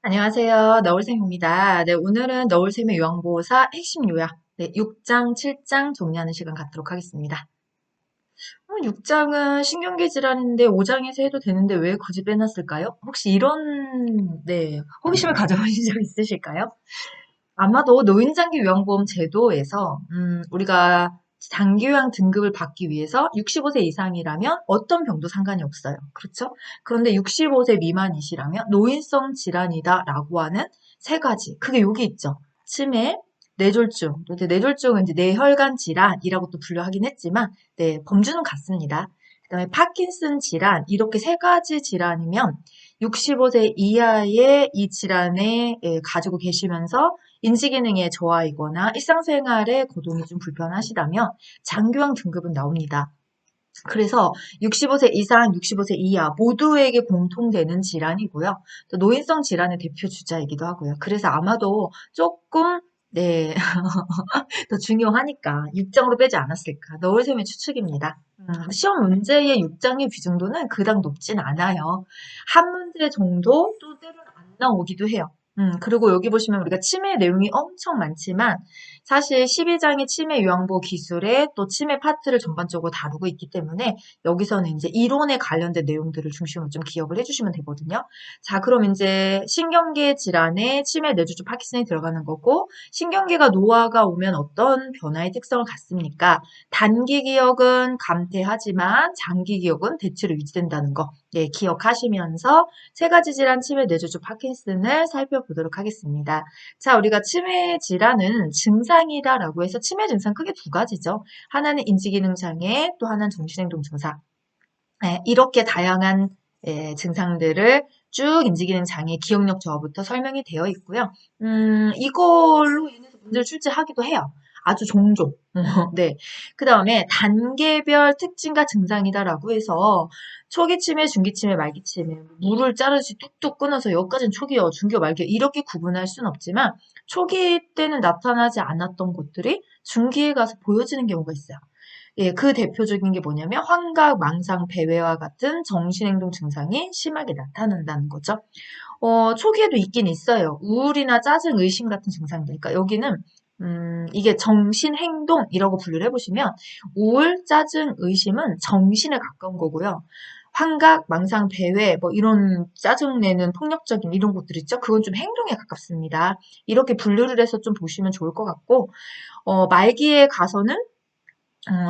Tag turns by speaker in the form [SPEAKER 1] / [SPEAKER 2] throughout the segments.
[SPEAKER 1] 안녕하세요. 너울쌤입니다. 네, 오늘은 너울쌤의 요양보호사 핵심 요약, 6장, 7장 정리하는 시간 갖도록 하겠습니다. 6장은 신경계 질환인데 5장에서 해도 되는데 왜 굳이 빼놨을까요? 혹시 이런, 호기심을 가져보신 적 있으실까요? 아마도 노인장기 요양보험 제도에서 우리가 장기요양 등급을 받기 위해서 65세 이상이라면 어떤 병도 상관이 없어요. 그렇죠? 그런데 65세 미만이시라면 노인성 질환이다라고 하는 세 가지. 그게 여기 있죠. 치매, 뇌졸중, 또 이제 뇌졸중은 이제 뇌혈관 질환이라고 또 분류하긴 했지만, 범주는 같습니다. 그다음에 파킨슨 질환, 이렇게 세 가지 질환이면 65세 이하의 이 질환에 가지고 계시면서 인지기능의 저하이거나 일상생활에 거동이 좀 불편하시다면 장기요양 등급은 나옵니다. 그래서 65세 이상, 65세 이하 모두에게 공통되는 질환이고요. 또 노인성 질환의 대표 주자이기도 하고요. 그래서 아마도 조금 더 중요하니까 6장으로 빼지 않았을까. 너울샘의 추측입니다. 시험 문제의 6장의 비중도는 그닥 높진 않아요. 한 문제 정도 또 때로는 안 나오기도 해요. 그리고 여기 보시면 우리가 치매 내용이 엄청 많지만 사실 12장의 치매 요양보 기술에 또 치매 파트를 전반적으로 다루고 있기 때문에 여기서는 이제 이론에 관련된 내용들을 중심으로 좀 기억을 해주시면 되거든요. 자, 그럼 이제 신경계 질환에 치매, 뇌졸중, 파킨슨이 들어가는 거고 신경계가 노화가 오면 어떤 변화의 특성을 갖습니까? 단기 기억은 감퇴하지만 장기 기억은 대체로 유지된다는 거 기억하시면서 세 가지 질환 치매, 뇌졸중, 파킨슨을 살펴보도록 하겠습니다. 자, 우리가 치매 질환은 증상이다라고 해서 치매 증상 크게 두 가지죠. 하나는 인지기능 장애, 또 하나는 정신행동 증상. 이렇게 다양한 증상들을 쭉 인지기능 장애, 기억력 저하부터 설명이 되어 있고요. 이걸로 인해서 문제를 출제하기도 해요. 아주 종종. 네. 그 다음에 단계별 특징과 증상이다라고 해서 초기 치매, 중기 치매, 말기 치매, 물을 자르듯이 뚝뚝 끊어서 여기까지는 초기요, 중기요, 말기요 이렇게 구분할 수는 없지만 초기 때는 나타나지 않았던 것들이 중기에 가서 보여지는 경우가 있어요. 그 대표적인 게 뭐냐면 환각, 망상, 배회와 같은 정신행동 증상이 심하게 나타난다는 거죠. 초기에도 있긴 있어요. 우울이나 짜증, 의심 같은 증상들. 그러니까 여기는 이게 정신행동이라고 분류를 해보시면 우울, 짜증, 의심은 정신에 가까운 거고요. 환각, 망상, 배회, 뭐 이런 짜증내는 폭력적인 이런 것들 있죠? 그건 좀 행동에 가깝습니다. 이렇게 분류를 해서 좀 보시면 좋을 것 같고, 말기에 가서는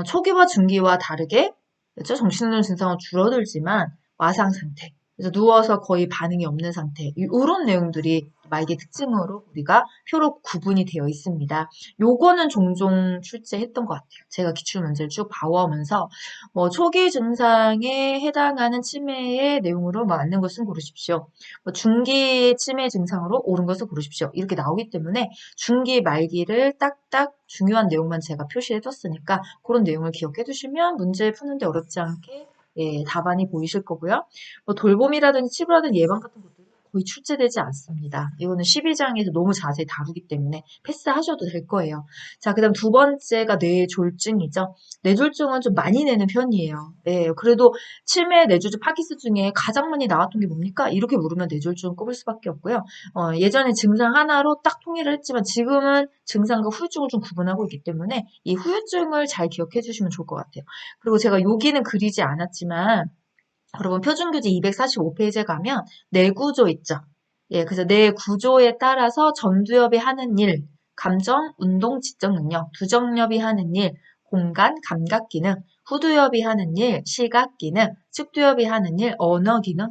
[SPEAKER 1] 초기와 중기와 다르게 그렇죠? 정신적 증상은 줄어들지만 와상 상태. 그래서 누워서 거의 반응이 없는 상태. 이런 내용들이 말기의 특징으로 우리가 표로 구분이 되어 있습니다. 요거는 종종 출제했던 것 같아요. 제가 기출문제를 쭉 봐오면서 초기 증상에 해당하는 치매의 내용으로 맞는 것은 고르십시오. 중기 치매 증상으로 옳은 것을 고르십시오. 이렇게 나오기 때문에 중기 말기를 딱딱 중요한 내용만 제가 표시해뒀으니까 그런 내용을 기억해 두시면 문제 푸는데 어렵지 않게 답안이 보이실 거고요. 돌봄이라든지 치료라든지 예방 같은 것들은 거의 출제되지 않습니다. 이거는 12장에서 너무 자세히 다루기 때문에 패스하셔도 될 거예요. 자, 그다음 두 번째가 뇌졸중이죠. 뇌졸중은 좀 많이 내는 편이에요. 그래도 치매, 뇌졸중, 파킨슨 중에 가장 많이 나왔던 게 뭡니까? 이렇게 물으면 뇌졸중 꼽을 수밖에 없고요. 예전에 증상 하나로 딱 통일을 했지만 지금은 증상과 후유증을 좀 구분하고 있기 때문에 이 후유증을 잘 기억해 주시면 좋을 것 같아요. 그리고 제가 여기는 그리지 않았지만 여러분 표준교재 245페이지에 가면 뇌구조 있죠. 그래서 뇌 구조에 따라서 전두엽이 하는 일, 감정, 운동, 지적 능력, 두정엽이 하는 일, 공간, 감각 기능, 후두엽이 하는 일, 시각 기능, 측두엽이 하는 일, 언어 기능.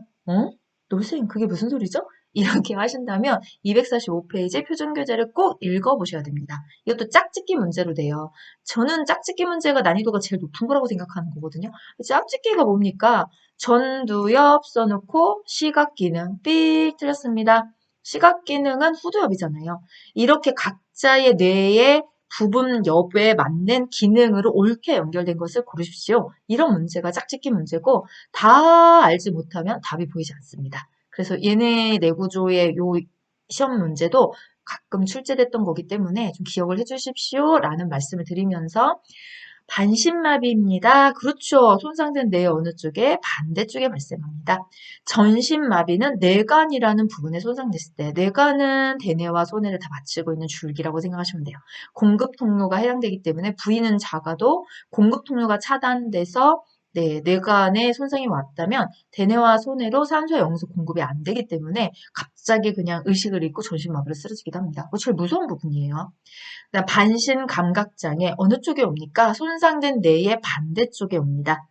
[SPEAKER 1] 선생님 그게 무슨 소리죠? 이렇게 하신다면 245페이지 표준교재를 꼭 읽어보셔야 됩니다. 이것도 짝짓기 문제로 돼요. 저는 짝짓기 문제가 난이도가 제일 높은 거라고 생각하는 거거든요. 짝짓기가 뭡니까? 전두엽 써놓고 시각 기능 삑 틀렸습니다. 시각 기능은 후두엽이잖아요. 이렇게 각자의 뇌의 부분 엽에 맞는 기능으로 옳게 연결된 것을 고르십시오. 이런 문제가 짝짓기 문제고 다 알지 못하면 답이 보이지 않습니다. 그래서 얘네 내구조의 요 시험 문제도 가끔 출제됐던 거기 때문에 좀 기억을 해주십시오 라는 말씀을 드리면서 반신마비입니다. 그렇죠. 손상된 뇌의 어느 쪽에? 반대쪽에 발생합니다. 전신마비는 뇌관이라는 부분에 손상됐을 때, 뇌관은 대뇌와 소뇌를 다 받치고 있는 줄기라고 생각하시면 돼요. 공급 통로가 해당되기 때문에 부위는 작아도 공급 통로가 차단돼서 뇌관에 손상이 왔다면 대뇌와 소뇌로 산소와 영양소 공급이 안 되기 때문에 갑자기 그냥 의식을 잃고 전신마비로 쓰러지기도 합니다. 그거 제일 무서운 부분이에요. 그다음 반신 감각장애 어느 쪽에 옵니까? 손상된 뇌의 반대쪽에 옵니다.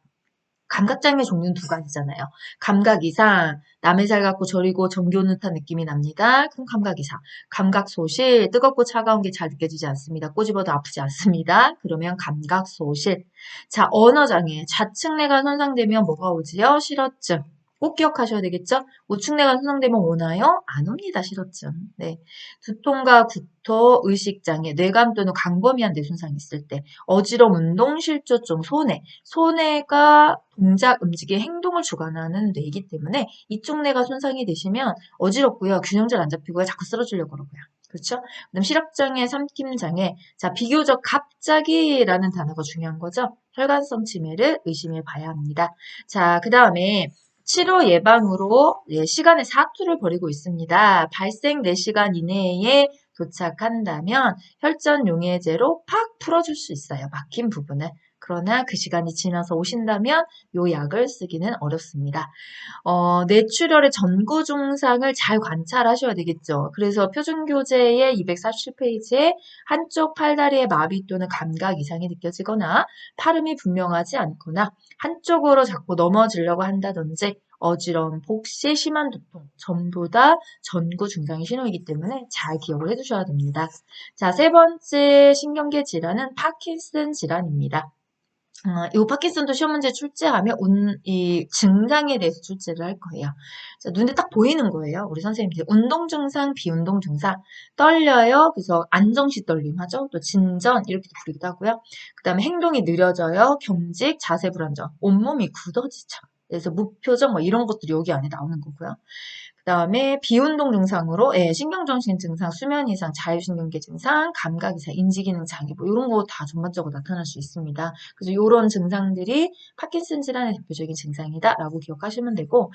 [SPEAKER 1] 감각장애 종류는 두 가지잖아요. 감각 이상, 남의 살 같고 저리고 정기 오는 듯한 느낌이 납니다. 그럼 감각 이상. 감각 소실, 뜨겁고 차가운 게 잘 느껴지지 않습니다. 꼬집어도 아프지 않습니다. 그러면 감각 소실. 자, 언어장애. 좌측뇌가 손상되면 뭐가 오지요? 실어증. 꼭 기억하셔야 되겠죠? 우측뇌가 손상되면 오나요? 안 옵니다, 실어증. 네. 두통과 구토, 의식장애, 뇌감 또는 광범위한 뇌 손상이 있을 때, 어지러움, 운동, 실조증, 손해. 손해가 동작, 움직임, 행동을 주관하는 뇌이기 때문에 이쪽 뇌가 손상이 되시면 어지럽고요. 균형 잘 안 잡히고요. 자꾸 쓰러지려고 그러고요. 그렇죠? 그다음 시력장애, 삼킴장애. 자, 비교적 갑자기라는 단어가 중요한 거죠. 혈관성 치매를 의심해 봐야 합니다. 자, 그 다음에 치료 예방으로 시간의 사투를 벌이고 있습니다. 발생 4시간 이내에 도착한다면 혈전 용해제로 팍 풀어줄 수 있어요. 막힌 부분을. 그러나 그 시간이 지나서 오신다면 요 약을 쓰기는 어렵습니다. 뇌출혈의 전구 증상을 잘 관찰하셔야 되겠죠. 그래서 표준교재의 247페이지에 한쪽 팔다리의 마비 또는 감각 이상이 느껴지거나 팔음이 분명하지 않거나 한쪽으로 자꾸 넘어지려고 한다든지 어지러움, 복시, 심한 두통 전부 다 전구 증상의 신호이기 때문에 잘 기억을 해두셔야 됩니다. 자, 세 번째 신경계 질환은 파킨슨 질환입니다. 이 파킨슨도 시험 문제 출제하면 이 증상에 대해서 출제를 할 거예요. 자, 눈에 딱 보이는 거예요. 우리 선생님들. 운동 증상, 비운동 증상. 떨려요. 그래서 안정시 떨림 하죠. 또 진전 이렇게도 부르기도 하고요. 그 다음에 행동이 느려져요. 경직, 자세 불안정. 온몸이 굳어지죠. 그래서 무표정 뭐 이런 것들이 여기 안에 나오는 거고요. 그 다음에 비운동 증상으로 신경정신 증상, 수면 이상, 자율신경계 증상, 감각 이상, 인지기능 장애 뭐 이런 거 다 전반적으로 나타날 수 있습니다. 그래서 이런 증상들이 파킨슨 질환의 대표적인 증상이다라고 기억하시면 되고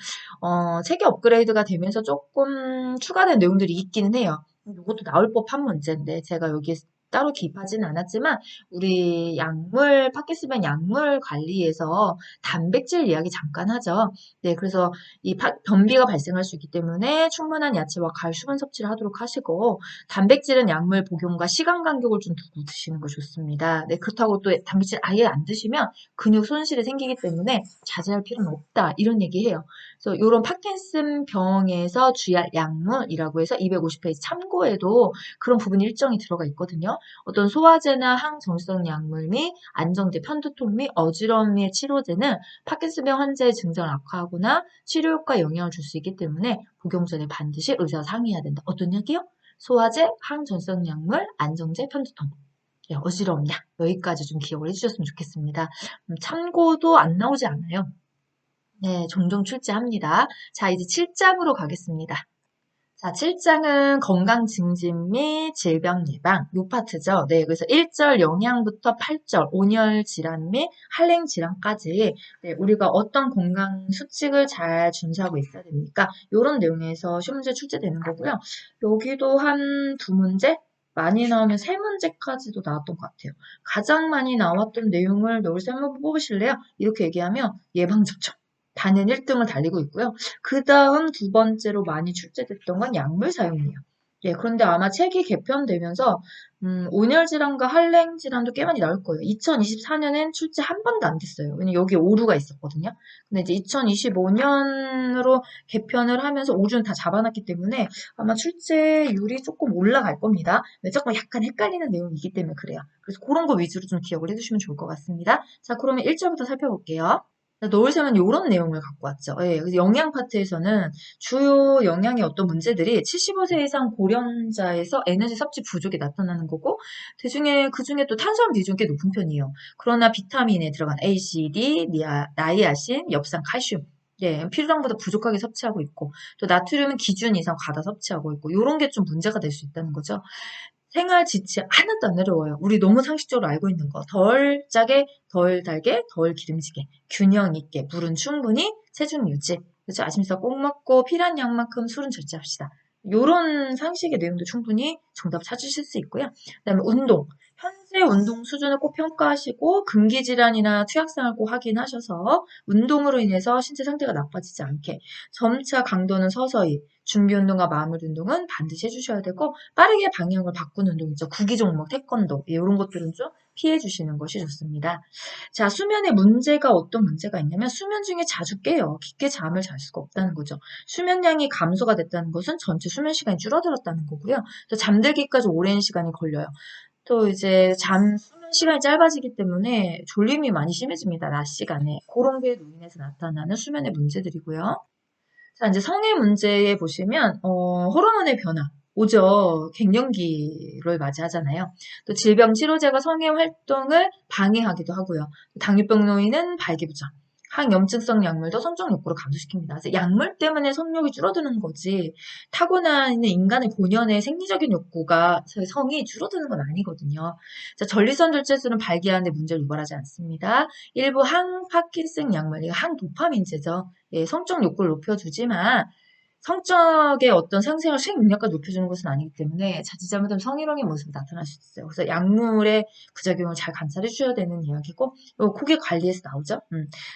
[SPEAKER 1] 체계 업그레이드가 되면서 조금 추가된 내용들이 있기는 해요. 이것도 나올 법한 문제인데 제가 여기에 따로 기입하지는 않았지만 우리 파킨슨병 약물 관리에서 단백질 이야기 잠깐 하죠. 네, 그래서 이 변비가 발생할 수 있기 때문에 충분한 야채와 칼슘은 섭취를 하도록 하시고 단백질은 약물 복용과 시간 간격을 좀 두고 드시는 거 좋습니다. 네, 그렇다고 또 단백질 아예 안 드시면 근육 손실이 생기기 때문에 자제할 필요는 없다. 이런 얘기해요. 그래서 이런 파킨슨 병에서 주의할 약물이라고 해서 250페이지 참고에도 그런 부분이 일정이 들어가 있거든요. 어떤 소화제나 항정성 약물 및 안정제, 편두통 및 어지러움의 치료제는 파킨슨병 환자의 증상을 악화하거나 치료 효과에 영향을 줄 수 있기 때문에 복용 전에 반드시 의사와 상의해야 된다. 어떤 약이요? 소화제, 항전성 약물, 안정제, 편두통. 어지러움 약. 여기까지 좀 기억을 해주셨으면 좋겠습니다. 참고도 안 나오지 않아요. 네, 종종 출제합니다. 자, 이제 7장으로 가겠습니다. 자, 7장은 건강 증진 및 질병 예방, 요 파트죠. 네, 그래서 1절 영양부터 8절 온열 질환 및 한랭 질환까지 우리가 어떤 건강 수칙을 잘 준수하고 있어야 됩니까? 이런 내용에서 시험 문제 출제되는 거고요. 여기도 한 두 문제? 많이 나오면 세 문제까지도 나왔던 것 같아요. 가장 많이 나왔던 내용을 여기서 한번 뽑으실래요? 이렇게 얘기하면 예방접종. 단연 1등을 달리고 있고요. 그 다음 두 번째로 많이 출제됐던 건 약물 사용이에요. 예, 그런데 아마 책이 개편되면서 온열 질환과 한랭 질환도 꽤 많이 나올 거예요. 2024년엔 출제 한 번도 안 됐어요. 왜냐면 여기에 오류가 있었거든요. 근데 이제 2025년으로 개편을 하면서 오류는 다 잡아놨기 때문에 아마 출제율이 조금 올라갈 겁니다. 조금 약간 헷갈리는 내용이기 때문에 그래요. 그래서 그런 거 위주로 좀 기억을 해주시면 좋을 것 같습니다. 자, 그러면 1절부터 살펴볼게요. 노을샘은 이런 내용을 갖고 왔죠. 예, 그래서 영양 파트에서는 주요 영양의 어떤 문제들이 75세 이상 고령자에서 에너지 섭취 부족이 나타나는 거고, 그중에 또 탄수화물 비중이 꽤 높은 편이에요. 그러나 비타민에 들어간 A, C, D, 나이아신, 엽산, 칼슘, 예, 필요량보다 부족하게 섭취하고 있고, 또 나트륨은 기준 이상 과다 섭취하고 있고, 이런 게 좀 문제가 될 수 있다는 거죠. 생활 지치 하나도 안 어려워요. 우리 너무 상식적으로 알고 있는 거. 덜 짜게, 덜 달게, 덜 기름지게. 균형 있게. 물은 충분히, 체중 유지. 그렇죠? 아침 식사 꼭 먹고 필요한 양만큼 술은 절제합시다. 요런 상식의 내용도 충분히 정답 찾으실 수 있고요. 그다음에 운동. 현재 운동 수준을 꼭 평가하시고 금기 질환이나 투약상을 꼭 확인하셔서 운동으로 인해서 신체 상태가 나빠지지 않게 점차 강도는 서서히 준비 운동과 마무리 운동은 반드시 해주셔야 되고 빠르게 방향을 바꾸는 운동 있죠. 구기 종목, 태권도 이런 것들은 좀 피해 주시는 것이 좋습니다. 자, 수면에 문제가 어떤 문제가 있냐면 수면 중에 자주 깨요. 깊게 잠을 잘 수가 없다는 거죠. 수면량이 감소가 됐다는 것은 전체 수면 시간이 줄어들었다는 거고요. 또 잠들기까지 오랜 시간이 걸려요. 또 이제 수면 시간이 짧아지기 때문에 졸림이 많이 심해집니다. 낮 시간에. 그런 게 인해서 나타나는 수면의 문제들이고요. 자, 이제 성의 문제에 보시면, 호르몬의 변화. 오죠. 갱년기를 맞이하잖아요. 또 질병 치료제가 성의 활동을 방해하기도 하고요. 당뇨병 노인은 발기부전. 항염증성 약물도 성적 욕구를 감소시킵니다. 그래서 약물 때문에 성욕이 줄어드는 거지 타고나 있는 인간의 본연의 생리적인 욕구가 성이 줄어드는 건 아니거든요. 자, 전리선 절제술은 발기하는 데 문제를 유발하지 않습니다. 일부 항파킨슨 약물, 이거 항도파민제죠. 예, 성적 욕구를 높여주지만 성적의 어떤 상생활 수행 능력까지 높여주는 것은 아니기 때문에 자칫 잘못하면 성희롱의 모습이 나타날 수 있어요. 그래서 약물의 부작용을 잘 관찰해 주셔야 되는 이야기고, 요 코계 관리에서 나오죠.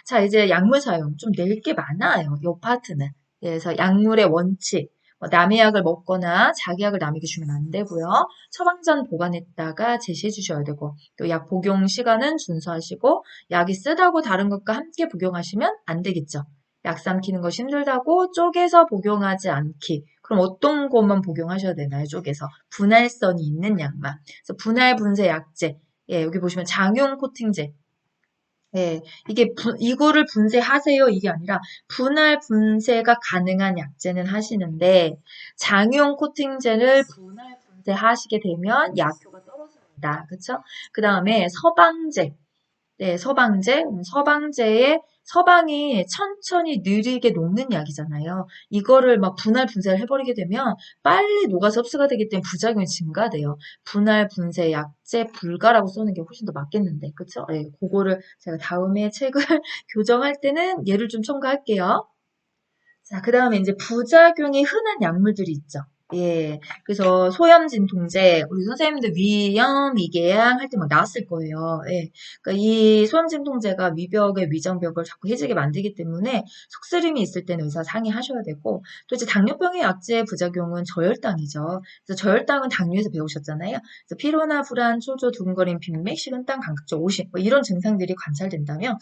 [SPEAKER 1] 자, 이제 약물 사용 좀 낼 게 많아요. 요 파트는. 예, 그래서 약물의 원칙. 남의 약을 먹거나 자기 약을 남에게 주면 안 되고요. 처방전 보관했다가 제시해 주셔야 되고, 또 약 복용 시간은 준수하시고, 약이 쓰다고 다른 것과 함께 복용하시면 안 되겠죠. 약 삼키는 것이 힘들다고 쪼개서 복용하지 않기. 그럼 어떤 것만 복용하셔야 되나요? 쪼개서. 분할성이 있는 약만. 그래서 분할 분쇄 약제. 예, 여기 보시면 장용 코팅제. 예, 이거를 분쇄하세요. 이게 아니라 분할 분쇄가 가능한 약제는 하시는데 장용 코팅제를 분할 분쇄하시게 되면 약효가 떨어집니다. 그쵸? 그 다음에 서방제. 네, 서방이 천천히 느리게 녹는 약이잖아요. 이거를 막 분할 분쇄를 해버리게 되면 빨리 녹아서 흡수가 되기 때문에 부작용이 증가돼요. 분할 분쇄 약제 불가라고 써는 게 훨씬 더 맞겠는데, 그쵸? 네, 그거를 제가 다음에 책을 교정할 때는 얘를 좀 첨가할게요. 자, 그 다음에 이제 부작용이 흔한 약물들이 있죠. 예. 그래서 소염 진통제, 우리 선생님들 위염, 위궤양 할 때 막 나왔을 거예요. 예. 그러니까 이 소염 진통제가 위벽의 위장벽을 자꾸 해지게 만들기 때문에 속쓰림이 있을 때는 의사 상의하셔야 되고, 또 이제 당뇨병의 약제 부작용은 저혈당이죠. 그래서 저혈당은 당뇨에서 배우셨잖아요. 그래서 피로나 불안, 초조, 두근거림, 빈맥, 식은땀, 간극적 오심, 뭐 이런 증상들이 관찰된다면,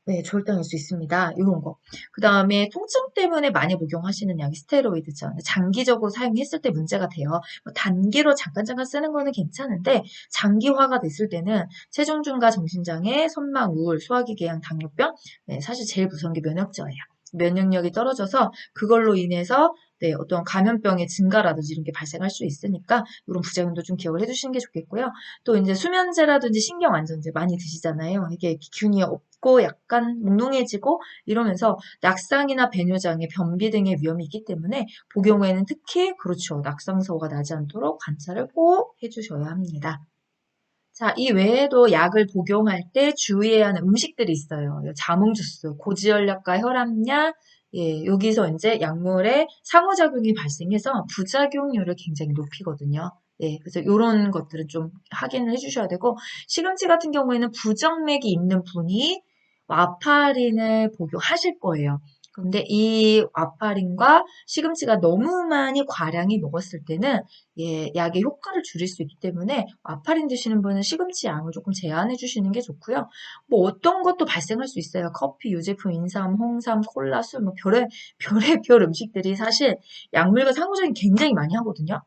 [SPEAKER 1] 네, 저혈당일 수 있습니다. 이런 거. 그 다음에 통증 때문에 많이 복용하시는 약이 스테로이드죠. 장기적으로 사용했을 때 문제가 돼요. 뭐 단기로 잠깐 쓰는 거는 괜찮은데 장기화가 됐을 때는 체중 증가, 정신장애, 선망, 우울, 소화기 궤양, 당뇨병, 네, 사실 제일 무서운 게 면역저하예요. 면역력이 떨어져서 그걸로 인해서 네, 어떤 감염병의 증가라든지 이런 게 발생할 수 있으니까 이런 부작용도 좀 기억을 해주시는 게 좋겠고요. 또 이제 수면제라든지 신경안정제 많이 드시잖아요. 이게 균이 없고 약간 몽롱해지고 이러면서 낙상이나 배뇨장애, 변비 등의 위험이 있기 때문에 복용 후에는 특히 그렇죠. 낙상사고가 나지 않도록 관찰을 꼭 해주셔야 합니다. 자, 이 외에도 약을 복용할 때 주의해야 하는 음식들이 있어요. 자몽 주스, 고지혈약과 혈압약, 예, 여기서 이제 약물의 상호작용이 발생해서 부작용률을 굉장히 높이거든요. 예, 그래서 이런 것들은 좀 확인을 해주셔야 되고, 시금치 같은 경우에는 부정맥이 있는 분이 와파린을 복용하실 거예요. 근데 이 와파린과 시금치가 너무 많이 과량이 먹었을 때는 예, 약의 효과를 줄일 수 있기 때문에 와파린 드시는 분은 시금치 양을 조금 제한해 주시는 게 좋고요. 뭐 어떤 것도 발생할 수 있어요. 커피, 유제품, 인삼, 홍삼, 콜라, 술, 뭐 별의 별 음식들이 사실 약물과 상호작용 굉장히 많이 하거든요.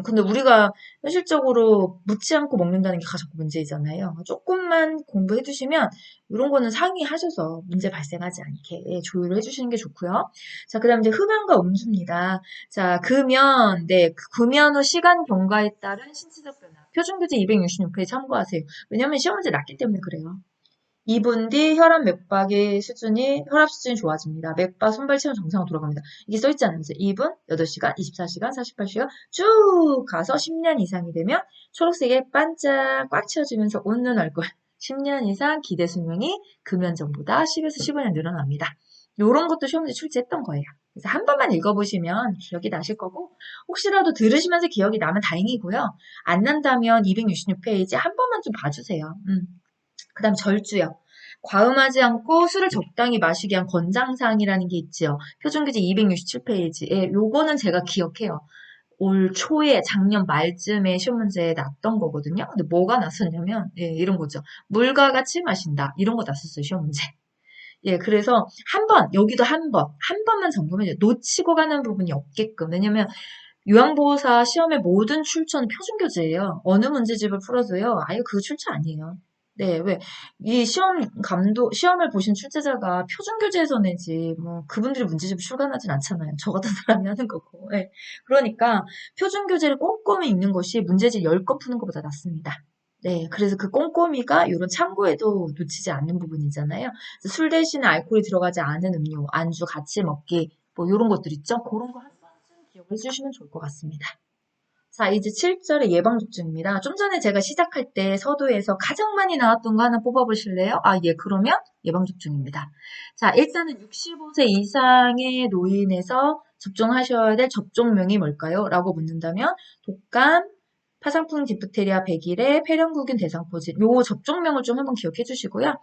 [SPEAKER 1] 근데 우리가 현실적으로 묻지 않고 먹는다는 게 가장 문제이잖아요. 조금만 공부해 두시면 이런 거는 상의하셔서 문제 발생하지 않게 예, 조율을 해주시는 게 좋고요. 자, 그 다음 이제 흡연과 음주입니다. 자, 금연 후 시간 경과에 따른 신체적 변화. 표준교재 266페이지 참고하세요. 왜냐면 시험 문제 났기 때문에 그래요. 2분 뒤 혈압 수준이 좋아집니다. 맥박, 손발 체온 정상으로 돌아갑니다. 이게 써있지 않으면요 2분, 8시간, 24시간, 48시간 쭉 가서 10년 이상이 되면 초록색에 반짝 꽉 채워지면서 웃는 얼굴. 10년 이상 기대 수명이 금연전보다 10에서 15년 늘어납니다. 요런 것도 시험 문제 출제했던 거예요. 그래서 한 번만 읽어보시면 기억이 나실 거고 혹시라도 들으시면서 기억이 나면 다행이고요. 안 난다면 266페이지 한 번만 좀 봐주세요. 그 다음 절주요. 과음하지 않고 술을 적당히 마시게 한 권장사항이라는 게 있지요. 표준규제 267페이지에 요거는 제가 기억해요. 올 초에 작년 말쯤에 시험 문제에 났던 거거든요. 근데 뭐가 났었냐면 이런 거죠. 물과 같이 마신다. 이런 거 났었어요. 시험 문제. 그래서 여기도 한 번만 점검해줘요. 놓치고 가는 부분이 없게끔. 왜냐면 요양보호사 시험의 모든 출처는 표준교재예요. 어느 문제집을 풀어도요. 아예 그거 출처 아니에요. 네, 왜? 이 시험을 보신 출제자가 표준교재에서 내지, 뭐, 그분들이 문제집을 출간하진 않잖아요. 저 같은 사람이 하는 거고. 네. 그러니까, 표준교재를 꼼꼼히 읽는 것이 문제집 10건 푸는 것보다 낫습니다. 네, 그래서 그 꼼꼼히가 이런 참고에도 놓치지 않는 부분이잖아요. 술 대신에 알코올이 들어가지 않은 음료, 안주 같이 먹기, 뭐, 이런 것들 있죠? 그런 거 한 번쯤 기억해 주시면 좋을 것 같습니다. 자, 이제 7절의 예방접종입니다. 좀 전에 제가 시작할 때 서두에서 가장 많이 나왔던 거 하나 뽑아보실래요? 그러면 예방접종입니다. 자, 일단은 65세 이상의 노인에서 접종하셔야 될 접종명이 뭘까요? 라고 묻는다면, 독감, 파상풍 디프테리아 100일에 폐렴구균 대상포진. 요 접종명을 좀 한번 기억해 주시고요.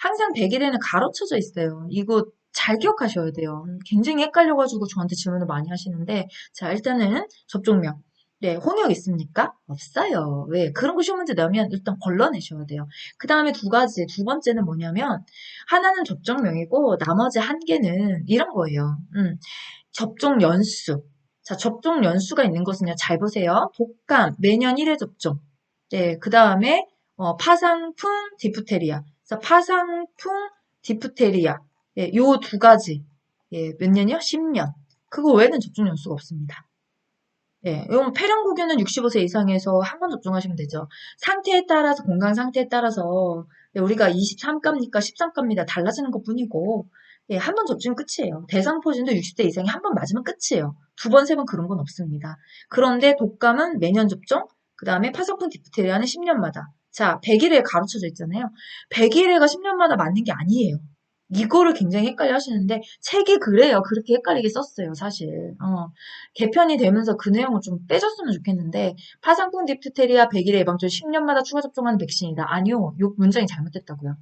[SPEAKER 1] 항상 100일에는 가로쳐져 있어요. 이거 잘 기억하셔야 돼요. 굉장히 헷갈려가지고 저한테 질문을 많이 하시는데, 자, 일단은 접종명. 네, 홍역 있습니까? 없어요. 왜? 그런 거 시험 문제 나오면 일단 걸러내셔야 돼요. 그 다음에 두 번째는 뭐냐면, 하나는 접종명이고, 나머지 한 개는 이런 거예요. 접종 연수. 자, 접종 연수가 있는 것은요, 잘 보세요. 독감, 매년 1회 접종. 네, 그 다음에, 파상풍, 디프테리아. 그래서 파상풍, 디프테리아. 예, 요 두 가지. 예, 몇 년이요? 10년. 그거 외에는 접종 연수가 없습니다. 예, 이건 폐렴구균은 65세 이상에서 한 번 접종하시면 되죠. 상태에 따라서, 건강 상태에 따라서, 우리가 23갑니까? 13갑니다. 달라지는 것 뿐이고, 한 번 접종은 끝이에요. 대상포진도 60대 이상이 한 번 맞으면 끝이에요. 두 번, 세 번 그런 건 없습니다. 그런데 독감은 매년 접종, 그 다음에 파상풍 디프테리아는 10년마다. 자, 100일에 가로쳐져 있잖아요. 100일에가 10년마다 맞는 게 아니에요. 이거를 굉장히 헷갈려 하시는데, 책이 그래요. 그렇게 헷갈리게 썼어요, 사실. 개편이 되면서 그 내용을 좀 빼줬으면 좋겠는데 파상풍 디프테리아 100일에 예방전 10년마다 추가 접종하는 백신이다. 아니요. 요 문장이 잘못됐다고요.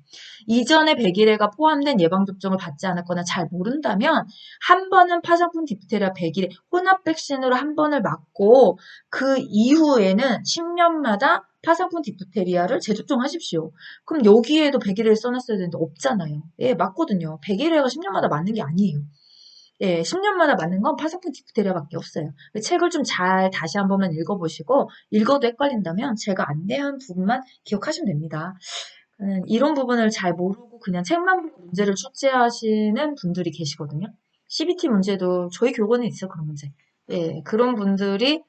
[SPEAKER 1] 이전에 100일에가 포함된 예방접종을 받지 않았거나 잘 모른다면 한 번은 파상풍 디프테리아 100일에 혼합 백신으로 한 번을 맞고 그 이후에는 10년마다 파상풍 디프테리아를 재접종하십시오. 그럼 여기에도 100일을 써놨어야 되는데 없잖아요. 맞거든요. 100일에가 10년마다 맞는 게 아니에요. 10년마다 맞는 건 파상풍 디프테리아밖에 없어요. 책을 좀 잘 다시 한 번만 읽어보시고 읽어도 헷갈린다면 제가 안내한 부분만 기억하시면 됩니다. 이런 부분을 잘 모르고 그냥 책만 보고 문제를 출제하시는 분들이 계시거든요. CBT 문제도 저희 교권에 있어요, 그런 문제. 그런 분들이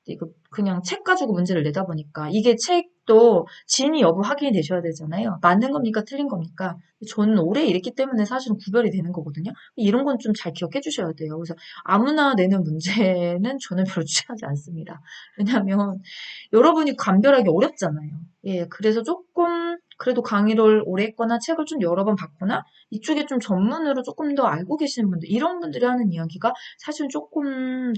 [SPEAKER 1] 이거 그냥 책 가지고 문제를 내다 보니까 이게 책도 진위 여부 확인이 되셔야 되잖아요. 맞는 겁니까? 틀린 겁니까? 저는 오래 일했기 때문에 사실은 구별이 되는 거거든요. 이런 건 좀 잘 기억해 주셔야 돼요. 그래서 아무나 내는 문제는 저는 별로 추천하지 않습니다. 왜냐하면 여러분이 감별하기 어렵잖아요. 그래서 조금 그래도 강의를 오래 했거나 책을 좀 여러 번 봤거나 이쪽에 좀 전문으로 조금 더 알고 계시는 분들 이런 분들이 하는 이야기가 사실 조금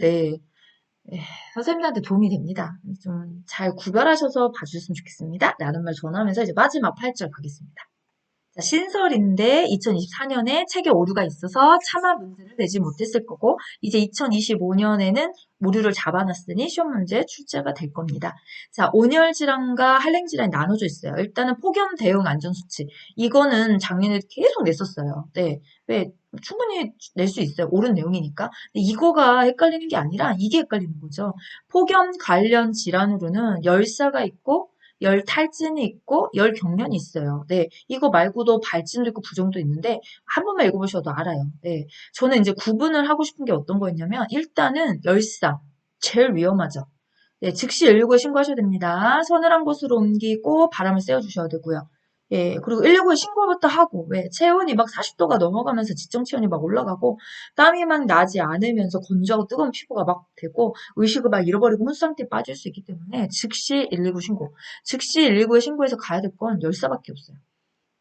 [SPEAKER 1] 선생님들한테 도움이 됩니다. 좀 잘 구별하셔서 봐주셨으면 좋겠습니다. 라는 말 전하면서 이제 마지막 8절 가겠습니다. 자, 신설인데 2024년에 책에 오류가 있어서 차마 문제를 내지 못했을 거고 이제 2025년에는 오류를 잡아놨으니 시험 문제 출제가 될 겁니다. 자, 온열 질환과 한랭 질환이 나눠져 있어요. 일단은 폭염 대응 안전수치. 이거는 작년에 계속 냈었어요. 네. 왜 충분히 낼 수 있어요. 옳은 내용이니까. 근데 이거가 헷갈리는 게 아니라 이게 헷갈리는 거죠. 폭염 관련 질환으로는 열사가 있고 열 탈진이 있고 열 경련이 있어요. 네, 이거 말고도 발진도 있고 부종도 있는데 한 번만 읽어보셔도 알아요. 네, 저는 이제 구분을 하고 싶은 게 어떤 거였냐면 일단은 열사 제일 위험하죠. 네, 즉시 119에 신고하셔야 됩니다. 서늘한 곳으로 옮기고 바람을 쐬어주셔야 되고요. 예, 그리고 119에 신고부터 하고, 왜, 체온이 막 40도가 넘어가면서 지정 체온이 막 올라가고, 땀이 막 나지 않으면서 건조하고 뜨거운 피부가 막 되고, 의식을 막 잃어버리고 혼수상태에 빠질 수 있기 때문에, 즉시 119 신고. 즉시 119에 신고해서 가야 될 건 열사밖에 없어요.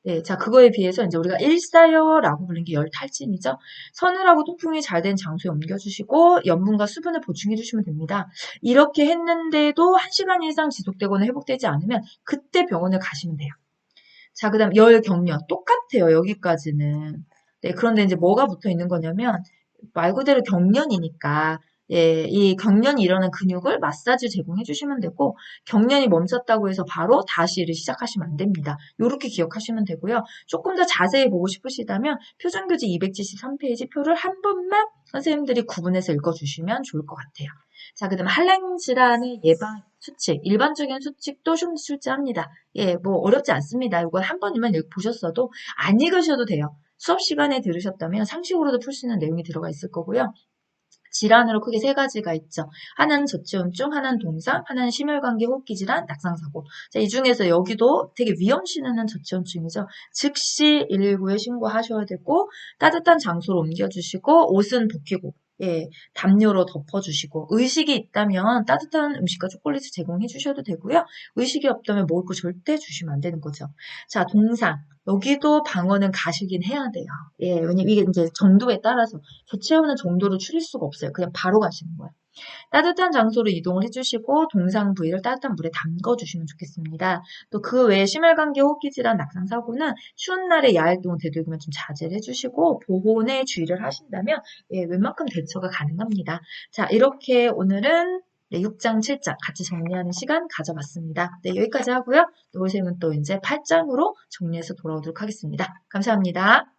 [SPEAKER 1] 네, 자, 그거에 비해서 이제 우리가 일사열라고 부르는 게 열탈진이죠. 서늘하고 통풍이 잘 된 장소에 옮겨주시고, 염분과 수분을 보충해주시면 됩니다. 이렇게 했는데도 1시간 이상 지속되거나 회복되지 않으면, 그때 병원을 가시면 돼요. 자, 그다음 열 경련 똑같아요. 여기까지는. 네, 그런데 이제 뭐가 붙어 있는 거냐면 말 그대로 경련이니까 예, 이 경련이 일어난 근육을 마사지 제공해 주시면 되고 경련이 멈췄다고 해서 바로 다시 일을 시작하시면 안 됩니다. 요렇게 기억하시면 되고요. 조금 더 자세히 보고 싶으시다면 표준교재 273페이지 표를 한 번만 선생님들이 구분해서 읽어주시면 좋을 것 같아요. 자, 그다음 한랭 질환의 예방 수칙, 일반적인 수칙도 출제합니다. 예, 뭐 어렵지 않습니다. 이건 한 번이면 보셨어도 안 읽으셔도 돼요. 수업 시간에 들으셨다면 상식으로도 풀 수 있는 내용이 들어가 있을 거고요. 질환으로 크게 세 가지가 있죠. 하나는 저체온증, 하나는 동상, 하나는 심혈관계 호흡기 질환, 낙상사고. 자, 이 중에서 여기도 되게 위험신호는 저체온증이죠. 즉시 119에 신고하셔야 되고 따뜻한 장소로 옮겨주시고 옷은 벗기고 예, 담요로 덮어주시고 의식이 있다면 따뜻한 음식과 초콜릿을 제공해 주셔도 되고요. 의식이 없다면 먹을 거 절대 주시면 안 되는 거죠. 자, 동상. 여기도 방언은 가시긴 해야 돼요. 예, 왜냐면 이게 이제 정도에 따라서 저체온은 정도를 줄일 수가 없어요. 그냥 바로 가시는 거예요. 따뜻한 장소로 이동을 해주시고 동상 부위를 따뜻한 물에 담궈주시면 좋겠습니다. 또 그 외에 심혈관계 호흡기 질환, 낙상 사고는 추운 날에 야외활동을 되도록이면 좀 자제를 해주시고 보온에 주의를 하신다면 예, 웬만큼 대처가 가능합니다. 자, 이렇게 오늘은 네, 6장, 7장 같이 정리하는 시간 가져봤습니다. 네, 여기까지 하고요. 또 선생님은 또 이제 8장으로 정리해서 돌아오도록 하겠습니다. 감사합니다.